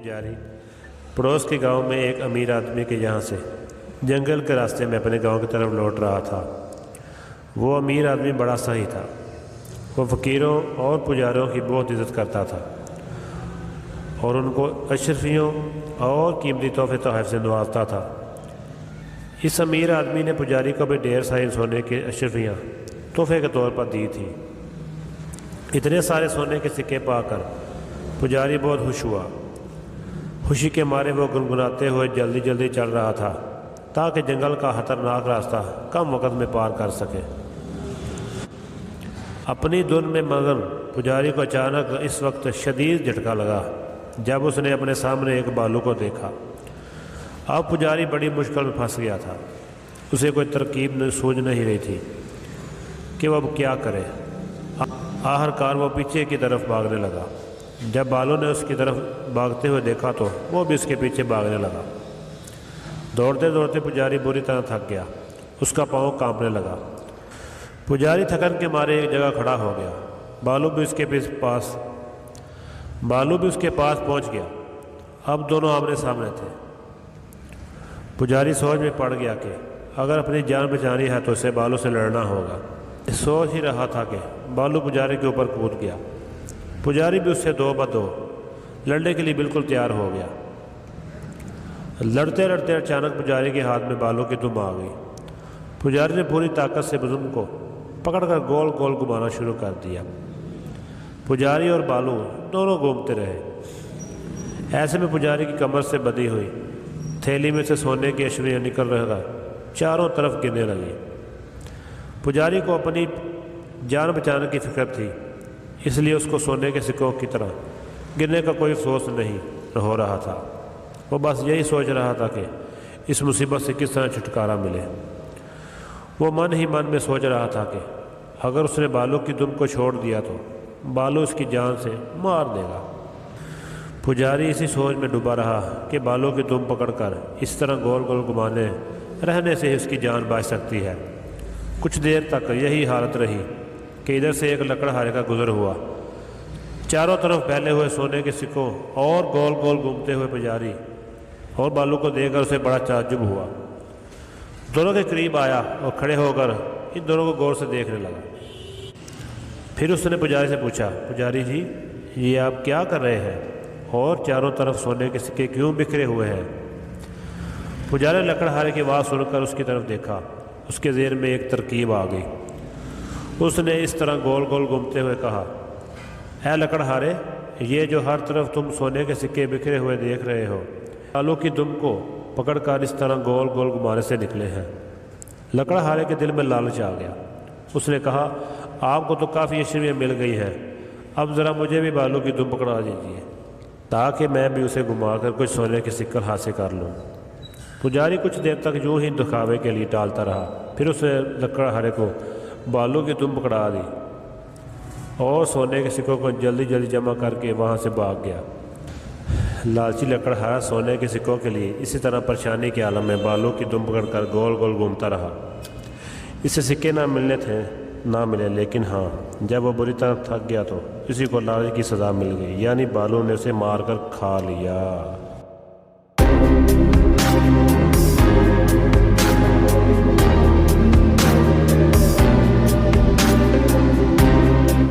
पुजारी पड़ोस के गांव में एक अमीर आदमी के यहाँ से जंगल के रास्ते में अपने गांव की तरफ लौट रहा था। वो अमीर आदमी बड़ा सही था। वो फ़कीरों और पुजारियों की बहुत इज़्ज़त करता था और उनको अशरफियों और कीमती तोहफे तोहफ़ से नवाजता था। इस अमीर आदमी ने पुजारी को भी ढेर सारी सोने के अशरफियाँ तोहफे के तौर पर दी थी। इतने सारे सोने के सिक्के पाकर पुजारी बहुत खुश हुआ। खुशी के मारे वो गुनगुनाते हुए जल्दी जल्दी चल रहा था ताकि जंगल का खतरनाक रास्ता कम वक्त में पार कर सके। अपनी धुन में मगन पुजारी को अचानक इस वक्त शदीद झटका लगा जब उसने अपने सामने एक बालू को देखा। अब पुजारी बड़ी मुश्किल में फंस गया था। उसे कोई तरकीब सूझ नहीं रही थी कि वह अब क्या करे। आखिरकार वो पीछे की तरफ भागने लगा। जब बालू ने उसकी तरफ भागते हुए देखा तो वो भी उसके पीछे भागने लगा। दौड़ते दौड़ते पुजारी बुरी तरह थक गया। उसका पाँव कांपने लगा। पुजारी थकन के मारे एक जगह खड़ा हो गया। बालू भी उसके पास पहुंच गया। अब दोनों आमने सामने थे। पुजारी सोच में पड़ गया कि अगर अपनी जान बचानी है तो उसे बालू से लड़ना होगा। सोच ही रहा था कि बालू पुजारी के ऊपर कूद गया। पुजारी भी उससे दो बदो लड़ने के लिए बिल्कुल तैयार हो गया। लड़ते लड़ते अचानक पुजारी के हाथ में बालू की दुम आ गई। पुजारी ने पूरी ताकत से दुम को पकड़कर गोल गोल घुमाना शुरू कर दिया। पुजारी और बालू दोनों घूमते रहे। ऐसे में पुजारी की कमर से बंधी हुई थैली में से सोने की अशरियाँ निकल रहा चारों तरफ गिरने लगी। पुजारी को अपनी जान बचाने की फिक्र थी, इसलिए उसको सोने के सिक्कों की तरह गिरने का कोई अफसोस नहीं हो रहा था। वो बस यही सोच रहा था कि इस मुसीबत से किस तरह छुटकारा मिले। वो मन ही मन में सोच रहा था कि अगर उसने बालू की दुम को छोड़ दिया तो बालू उसकी जान से मार देगा। पुजारी इसी सोच में डूबा रहा कि बालू की दुम पकड़कर इस तरह गोल गोल घुमाने रहने से ही उसकी जान बच सकती है। कुछ देर तक यही हालत रही कि इधर से एक लकड़हारे का गुजर हुआ। चारों तरफ फैले हुए सोने के सिक्कों और गोल गोल घूमते हुए पुजारी और बालू को देखकर उसे बड़ा ताज्जुब हुआ। दोनों के करीब आया और खड़े होकर इन दोनों को गौर से देखने लगा। फिर उसने पुजारी से पूछा, पुजारी जी, ये आप क्या कर रहे हैं और चारों तरफ सोने के सिक्के क्यों बिखरे हुए हैं? पुजारी लकड़हारे की आवाज़ सुनकर उसकी तरफ देखा। उसके ज़हन में एक तरकीब आ गई। उसने इस तरह गोल गोल घूमते हुए कहा, ऐ लकड़हारे, ये जो हर तरफ तुम सोने के सिक्के बिखरे हुए देख रहे हो, बालू की दुम को पकड़कर इस तरह गोल गोल घुमाने से निकले हैं। लकड़हारे के दिल में लालच आ गया। उसने कहा, आपको तो काफ़ी अशरियाँ मिल गई हैं, अब ज़रा मुझे भी बालू की दुम पकड़ा दीजिए ताकि मैं भी उसे घुमाकर कुछ सोने के सिक्के हासिल कर लूँ। पुजारी कुछ देर तक यूं ही दिखावे के लिए टालता रहा। फिर उसने लकड़हारे को बालू की दुम पकड़ा दी और सोने के सिक्कों को जल्दी जल्दी जमा करके वहाँ से भाग गया। लालची लकड़हारा सोने के सिक्कों के लिए इसी तरह परेशानी के आलम में बालू की दुम पकड़कर गोल गोल घूमता रहा। इससे सिक्के ना मिले, लेकिन हाँ, जब वो बुरी तरह थक गया तो इसी को लालच की सज़ा मिल गई, यानी बालू ने उसे मारकर खा लिया।